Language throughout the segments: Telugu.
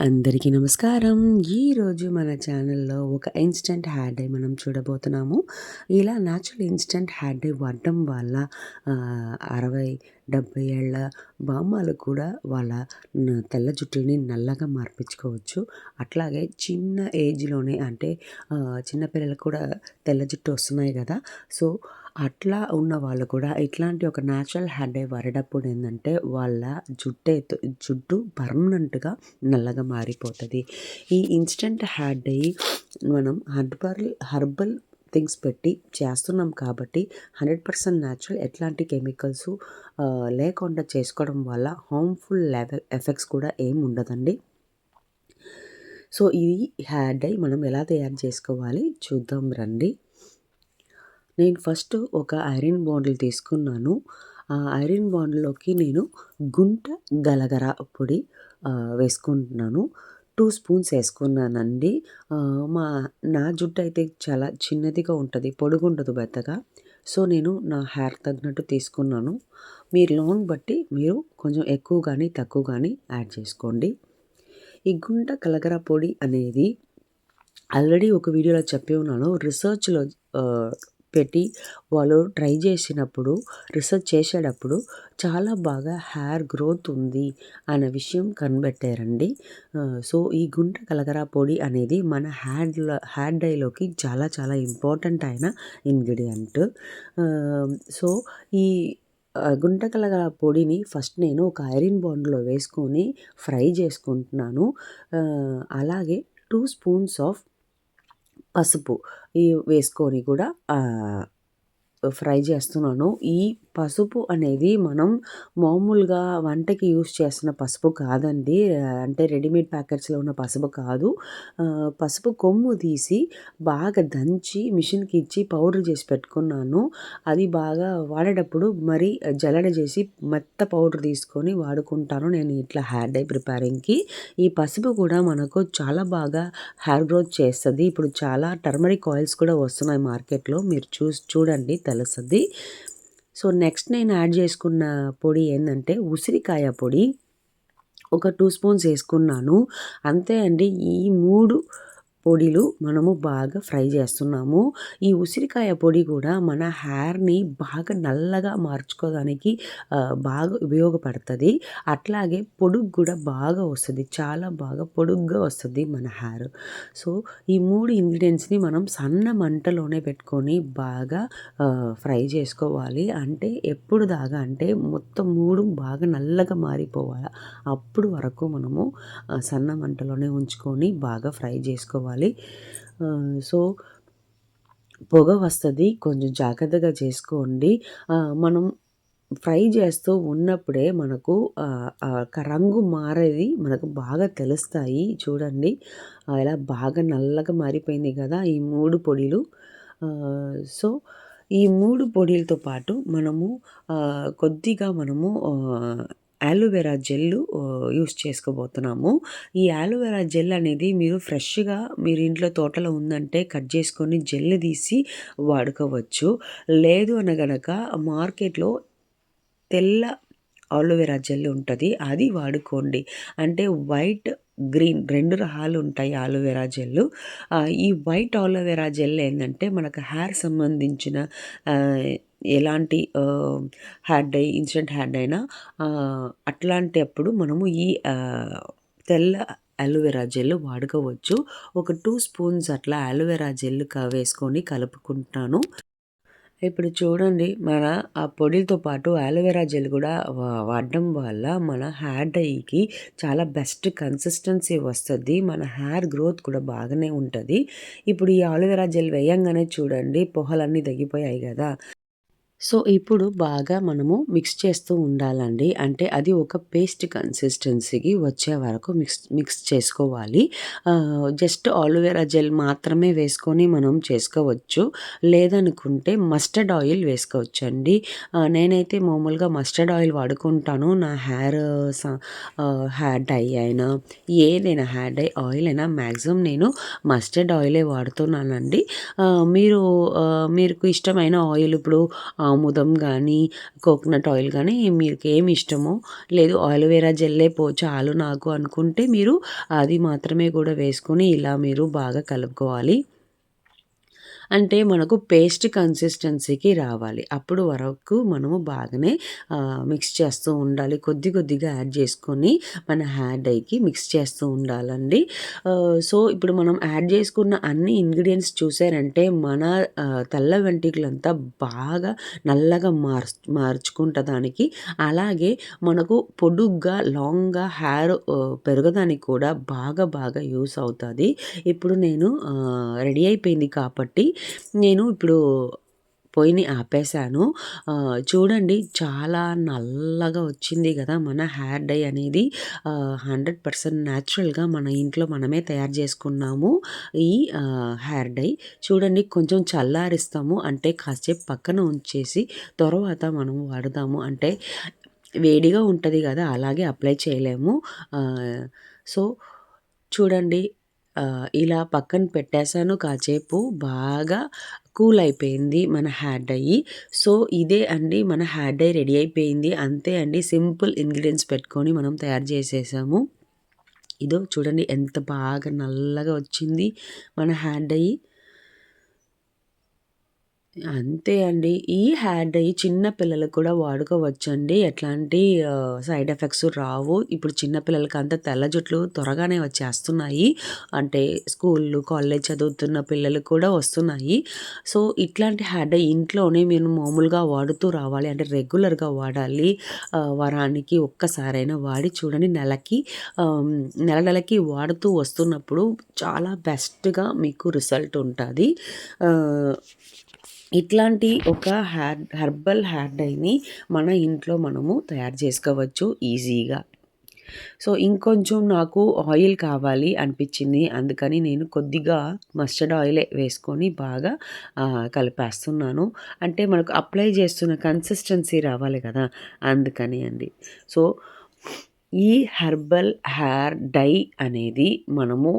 అందరికీ నమస్కారం. ఈరోజు మన ఛానల్‌లో ఒక ఇన్‌స్టంట్ హెయిర్ డై మనం చూడబోతున్నాము. ఇలా న్యాచురల్ ఇన్‌స్టంట్ హెయిర్ డై వాడడం వల్ల 60, 70 ఏళ్ల బామ్మలు కూడా వాళ్ళ తెల్ల జుట్టుని నల్లగా మార్పించుకోవచ్చు. అట్లాగే చిన్న ఏజ్‌లోనే అంటే చిన్న పిల్లలకు కూడా తెల్ల జుట్టు వస్తున్నాయి గదా! సో, అట్లా ఉన్న వాళ్ళు కూడా ఇట్లాంటి ఒక న్యాచురల్ హెయిర్ డై వాడేటప్పుడు ఏందంటే వాళ్ళ జుట్టు పర్మనెంట్‌గా నల్లగా మారిపోతది. ఈ ఇన్‌స్టంట్ హెయిర్ డై మనం హెర్బల్ థింగ్స్ పెట్టి చేస్తున్నాం కాబట్టి 100% న్యాచురల్, ఎట్లాంటి కెమికల్సు లేకుండా చేసుకోవడం వల్ల హార్మ్‌ఫుల్ ఎఫెక్ట్స్ కూడా ఏమి ఉండదండి. సో, ఈ హెయిర్ డై మనం ఎలా తయారు చేసుకోవాలి చూద్దాం రండి. నేను ఫస్ట్ ఒక ఐరన్ బాండిల్ తీసుకున్నాను. ఆ ఐరన్ బాండిల్‌లోకి నేను గుంట గలగర పొడి వేసుకుంటున్నాను. 2 స్పూన్స్ ఏసుకున్నానండి. నా జుట్టయితే చాలా చిన్నదిగా ఉంటది. పొడుగుండదు పెద్దగా. సో, నేను నా హెయిర్ తగినట్టు తీసుకున్నాను. మీరు లాంగ్ బట్టి మీరు కొంచెం ఎక్కువ గానీ, తక్కువ గానీ యాడ్ చేసుకోండి. ఈ గుంట గలగర పొడి అనేది ఆల్రెడీ ఒక వీడియోలో చెప్పి ఉన్నాను. రిసర్చ్‌లో పెట్టి వాళ్ళు ట్రై చేసినప్పుడు, రిసర్చ్ చేసేటప్పుడు చాలా బాగా హెయిర్ గ్రోత్ ఉంది అనే విషయం కనిపెట్టారండి. సో, ఈ గుంట గలగర పొడి అనేది మన హెయిర్ డైలోకి చాలా చాలా ఇంపార్టెంట్ అయిన ఇంగ్రీడియంట్. సో, ఈ గుంట గలగర పొడిని ఫస్ట్ నేను ఒక ఐరన్ బాండ్‌లో వేసుకొని ఫ్రై చేసుకుంటున్నాను. అలాగే 2 స్పూన్స్ ఆఫ్ పసుపు వేసుకొని కూడా ఫ్రై చేస్తున్నాను. ఈ పసుపు అనేది మనం మామూలుగా వంటకి యూజ్ చేస్తున్న పసుపు కాదండి. అంటే రెడీమేడ్ ప్యాకెట్స్‌లో ఉన్న పసుపు కాదు. పసుపు కొమ్ము తీసి బాగా దంచి మిషన్‌కి ఇచ్చి పౌడర్ చేసి పెట్టుకున్నాను. అది బాగా వాడేటప్పుడు మరి జల్లెడ చేసి మెత్త పౌడర్ తీసుకొని వాడుకుంటాను నేను ఇట్లా హెయిర్ డై ప్రిపేరింగ్‌కి. ఈ పసుపు కూడా మనకు చాలా బాగా హెయిర్ గ్రోత్ చేస్తది. ఇప్పుడు చాలా టర్మరిక్ ఆయిల్స్ కూడా వస్తున్నాయి మార్కెట్‌లో. మీరు చూడండి తెలుస్తది. సో, నెక్స్ట్ నేను యాడ్ చేసుకున్న పొడి ఏందంటే ఉసిరికాయ పొడి. ఒక 2 స్పూన్స్ ఏసుకున్నాను. అంతే అండి. ఈ 3 పొడిలు మనము బాగా ఫ్రై చేస్తున్నాము. ఈ ఉసిరికాయ పొడి కూడా మన హెయిర్‌ని బాగా నల్లగా మార్చుకోవడానికి బాగా ఉపయోగపడతది. అట్లాగే పొడుగు కూడా బాగా వస్తది. చాలా బాగా పొడుగ్గా వస్తది మన హెయిర్. సో, ఈ 3 ఇంగ్రీడియెంట్స్‌ని మనం సన్న మంటలోనే పెట్టుకొని బాగా ఫ్రై చేసుకోవాలి. అంటే ఎప్పుడు దాకా అంటే మొత్తం 3 బాగా నల్లగా మారిపోవాలి. అప్పుడు వరకు మనము సన్న మంటలోనే ఉంచుకొని బాగా ఫ్రై చేసుకోవాలి. సో, పొగ వస్తది. కొంచెం జాగ్రత్తగా చేసుకోండి. మనం ఫ్రై చేస్తూ ఉన్నప్పుడే మనకు రంగు మారేది మనకు బాగా తెలుస్తాయి. చూడండి. ఇలా బాగా నల్లగా మారిపోయింది కదా! ఈ 3 పొడిలు. సో, ఈ 3 పొడిలతో పాటు మనము కొద్దిగా మనము యాలోవెరా జెల్లు యూజ్ చేసుకోబోతున్నాము. ఈ యాలోవెరా జెల్ అనేది మీరు ఫ్రెష్‌గా మీరు ఇంట్లో తోటలో ఉందంటే కట్ చేసుకొని జెల్ తీసి వాడుకోవచ్చు. లేదు అనగనక మార్కెట్‌లో తెల్ల ఆలోవెరా జెల్ ఉంటది. అది వాడుకోండి. అంటే వైట్, గ్రీన్ 2 రకాలు ఉంటాయి ఆలోవెరా జెల్లు. ఈ వైట్ ఆలోవెరా జెల్ ఏందంటే మనకు హెయిర్ సంబంధించిన ఎలాంటి hair dye, instant hair dye అయినా అట్లాంటప్పుడు మనము ఈ తెల్ల అలోవెరా జెల్ వాడుకోవచ్చు. ఒక 2 స్పూన్స్ అట్లా అలోవెరా జెల్ వేసుకొని కలుపుకుంటాను. ఇప్పుడు చూడండి మన ఆ పొడిలతో పాటు అలోవెరా జెల్ కూడా వాడడం వల్ల మన హెయిర్ డైకి చాలా బెస్ట్ కన్సిస్టెన్సీ వస్తది. మన హెయిర్ గ్రోత్ కూడా బాగానే ఉంటది. ఇప్పుడు ఈ అలోవెరా జెల్ వేయంగానే చూడండి పొహలన్నీ తగ్గిపోయాయి గదా! సో, ఇప్పుడు బాగా మనము మిక్స్ చేస్తూ ఉండాలండి. అంటే అది ఒక పేస్ట్ కన్సిస్టెన్సీకి వచ్చే వరకు మిక్స్ చేసుకోవాలి. జస్ట్ ఆలోవెరా జెల్ మాత్రమే వేసుకొని మనం చేసుకోవచ్చు. లేదనుకుంటే మస్టర్డ్ ఆయిల్ వేసుకోవచ్చండి. నేనైతే మామూలుగా మస్టర్డ్ ఆయిల్ వాడుకుంటాను. నా హెయిర్ డై అయినా, ఏదైనా హెయిర్ డై ఆయిల్ అయినా మ్యాక్సిమం నేను మస్టర్డ్ ఆయిలే వాడుతున్నానండి. మీకు ఇష్టమైన ఆయిల్ ఇప్పుడు ఆముదం గానీ, కోకోనట్ ఆయిల్ గానీ మీకేమి ఇష్టమో, లేదు ఆలోవెరా జెల్లే చాలు నాకు అనుకుంటే మీరు అది మాత్రమే కూడా వేసుకొని ఇలా మీరు బాగా కలుపుకోవాలి. అంటే మనకు పేస్ట్ కన్సిస్టెన్సీకి రావాలి. అప్పుడు వరకు మనము బాగానే మిక్స్ చేస్తూ ఉండాలి. కొద్ది కొద్దిగా యాడ్ చేసుకొని మన హెయిర్ డైకి మిక్స్ చేస్తూ ఉండాలండి. సో, ఇప్పుడు మనం యాడ్ చేసుకున్న అన్ని ఇంగ్రీడియెంట్స్ చూసారంటే మన తెల్ల వెంట్రుకలంతా బాగా నల్లగా మార్చుకుంటదానికి. అలాగే మనకు పొడుగ్గా, లాంగ్‌గా హెయిర్ పెరగడానికి కూడా బాగా బాగా యూజ్ అవుతది. ఇప్పుడు నేను రెడీ అయిపోయింది కాబట్టి నేను ఇప్పుడు పొయ్యిని ఆపేసాను. చూడండి చాలా నల్లగా వచ్చింది గదా! మన హెయిర్ డై అనేది 100% న్యాచురల్‌గా మన ఇంట్లో మనమే తయారు చేసుకున్నాము. ఈ హెయిర్ డై చూడండి కొంచెం చల్లారిస్తాము. అంటే కాసేపు పక్కన ఉంచేసి తర్వాత మనం వాడదాము. అంటే వేడిగా ఉంటది గదా! అలాగే అప్లై చేయలేము. ఆహ్, సో, చూడండి ఇలా పక్కన పెట్టేసాను కాసేపు. బాగా కూల్ అయిపోయింది మన హెయిర్ డై. సో, ఇదే అండి మన హెయిర్ డై రెడీ అయిపోయింది. అంతే అండి, సింపుల్ ఇంగ్రీడియెంట్స్ పెట్టుకొని మనం తయారు చేసేసాము. ఇదో చూడండి ఎంత బాగా నల్లగా వచ్చింది మన హెయిర్ డై. అంతే అండి. ఈ హెయిర్ డై చిన్న పిల్లలకు కూడా వాడుకోవచ్చండి. ఎట్లాంటి సైడ్ ఎఫెక్ట్స్ రావు. ఇప్పుడు చిన్న పిల్లలకి అంతా తెల్ల జుట్లు త్వరగానే వచ్చేస్తున్నాయి. అంటే స్కూల్లు, కాలేజ్ చదువుతున్న పిల్లలకు కూడా వస్తున్నాయి. సో, ఇట్లాంటి హెయిర్ డై ఇంట్లోనే మీరు మామూలుగా వాడుతూ రావాలి. అంటే రెగ్యులర్‌గా వాడాలి. వారానికి ఒక్కసారైనా వాడి చూడండి. నెల నెలకి వాడుతూ వస్తున్నప్పుడు చాలా బెస్ట్‌గా మీకు రిజల్ట్ ఉంటది. ఆహ్ ఇట్లాంటి ఒక హెర్బల్ హెయిర్ డైని మన ఇంట్లో మనము తయారు చేసుకోవచ్చు ఈజీగా. సో, ఇంకొంచెం నాకు ఆయిల్ కావాలి అనిపించింది. అందుకని నేను కొద్దిగా మస్టర్డ్ ఆయిలే వేసుకొని బాగా కలిపేస్తున్నాను. అంటే మనకు అప్లై చేస్తున్న కన్సిస్టెన్సీ రావాలి కదా! అందుకని అండి. సో, ఈ హెర్బల్ హెయిర్ డై అనేది మనము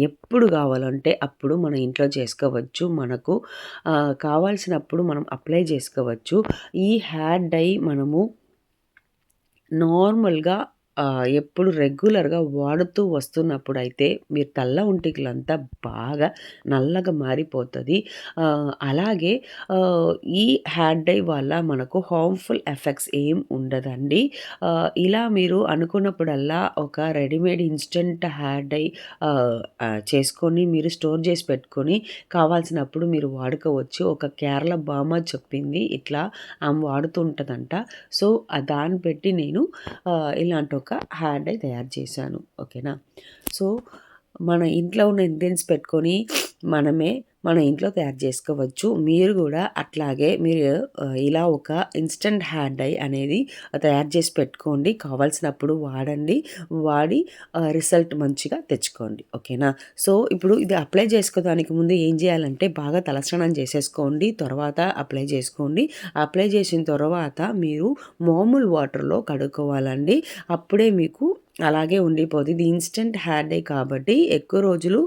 ఎప్పుడు కావాలంటే అప్పుడు మన ఇంట్లో చేసుకోవచ్చు. మనకు కావాల్సినప్పుడు మనం అప్లై చేసుకోవచ్చు. ఈ హెయిర్ డై మనము నార్మల్‌గా ఎప్పుడు రెగ్యులర్‌గా వాడుతూ వస్తున్నప్పుడైతే మీరు తెల్ల వెంట్రుకలంతా బాగా నల్లగా మారిపోతది. అలాగే ఆహ్, ఈ హెయిర్ డై వల్ల మనకు హార్మ్‌ఫుల్ ఎఫెక్ట్స్ ఏం ఉండదండి. ఇలా మీరు అనుకున్నప్పుడల్లా ఒక రెడీమేడ్ ఇన్‌స్టంట్ హెయిర్ డై ఆహ్, ఆహ్, చేసుకొని మీరు స్టోర్ చేసి పెట్టుకొని కావాల్సినప్పుడు మీరు వాడుకోవచ్చు. ఒక కేరళ బామ్మ చెప్పింది ఇట్లా ఆమె వాడుతూ ఉంటదంట. సో, దాన్ని పెట్టి నేను ఇలాంటి ఒక హెయిర్ డై తయారు చేశాను. ఓకేనా. సో, మన ఇంట్లో ఉన్న ఇంగ్రీడియెంట్స్ పెట్టుకొని మనమే మన ఇంట్లో తయారు చేసుకోవచ్చు. మీరు గూడా అట్లాగే మీరు ఇలా ఒక ఇన్‌స్టంట్ హెయిర్ డై అనేది తయారు చేసి పెట్టుకోండి. కావాల్సినప్పుడు వాడండి. వాడి రిజల్ట్ మంచిగా తెచ్చుకోండి. ఓకేనా. సో, ఇప్పుడు ఇది అప్లై చేసుకోడానికి ముందు ఏం చేయాలంటే బాగా తలస్నానం చేసేసుకోండి. తర్వాత అప్లై చేసుకోండి. అప్లై చేసిన తర్వాత మీరు మామూలు వాటర్‌లో కడుక్కోవాలండి. అప్పుడే మీకు అలాగే ఉండిపోద్ది. ఇది ఇన్‌స్టంట్ హెయిర్ డై కాబట్టి ఎక్కువ రోజులు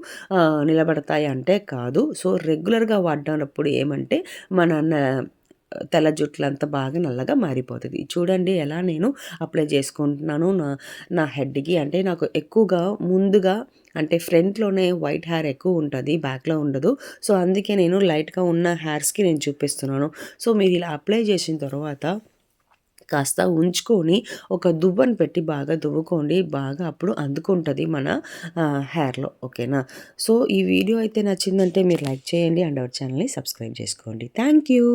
నిలబడతాయి అంటే కాదు. సో, రెగ్యులర్‌గా వాడినప్పుడు ఏమంటే మన తెల్ల జుట్లంతా బాగా నల్లగా మారిపోతది. చూడండి ఎలా నేను అప్లై చేసుకుంటున్నాను నా హెడ్‌కి. అంటే నాకు ఎక్కువగా ముందుగా అంటే ఫ్రంట్‌లోనే వైట్ హెయిర్ ఎక్కువ ఉంటది. బ్యాక్‌లో ఉండదు. సో, అందుకే నేను లైట్‌గా ఉన్న హెయిర్స్‌కి నేను చూపిస్తున్నాను. సో, మీరు ఇలా అప్లై చేసిన తర్వాత కాస్త ఉంచుకొని ఒక దువ్వెన పెట్టి బాగా దువ్వుకోండి. బాగా అప్పుడు అందుకుంటది మన హెయిర్‌లో. ఓకేనా. సో, ఈ వీడియో అయితే నచ్చిందంటే మీరు లైక్ చేయండి అండ్ అవర్ ఛానల్‌ని సబ్స్క్రైబ్ చేసుకోండి. Thank you.